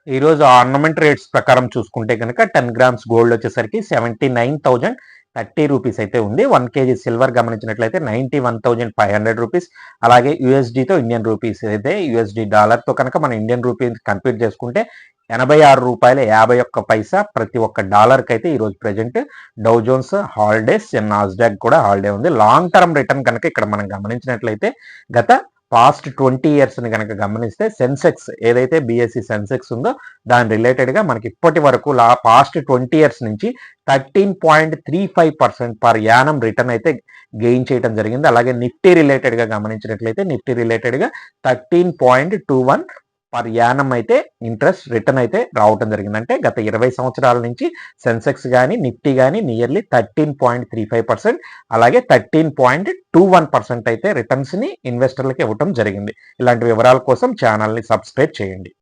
ఈరోజు ornament rates ప్రకారం చూసుకుంటే కనుక 10 గ్రామ్స్ గోల్డ్ వచ్చేసరికి 79,030 రూపీస్ అయితే ఉంది. 1 కేజీ సిల్వర్ గమనించినట్లయితే 91,500 రూపీస్. అలాగే యూఎస్డీతో ఇండియన్ రూపీస్ అయితే యూఎస్డీ డాలర్తో కనుక మన ఇండియన్ రూపీ కంపేర్ చేసుకుంటే ₹86.51 ప్రతి ఒక్క డాలర్కి అయితే ఈరోజు present Dow Jones holidays, Nasdaq కూడా హాలిడే ఉంది. లాంగ్ టర్మ్ రిటర్న్ కనుక ఇక్కడ మనం గమనించినట్లయితే గత పాస్ట్ 20 ఇయర్స్ని కనుక గమనిస్తే సెన్సెక్స్ ఏదైతే బిఎస్సి సెన్సెక్స్ ఉందో దాని రిలేటెడ్గా మనకి ఇప్పటి వరకు పాస్ట్ 20 ఇయర్స్ నుంచి 13.35% పర్ యానం రిటర్న్ అయితే గెయిన్ చేయడం జరిగింది. అలాగే నిఫ్టీ రిలేటెడ్గా గమనించినట్లయితే నిఫ్టీ రిలేటెడ్గా 13.21 పర్ యానం అయితే ఇంట్రెస్ట్ రిటర్న్ అయితే రావటం జరిగింది. అంటే గత 20 సంవత్సరాల నుంచి సెన్సెక్స్ కానీ నిఫ్టీ కానీ నియర్లీ 13.35%, అలాగే 13.21% అయితే రిటర్న్స్ని ఇన్వెస్టర్లకు ఇవ్వటం జరిగింది. ఇలాంటి వివరాల కోసం ఛానల్ని సబ్స్క్రైబ్ చేయండి.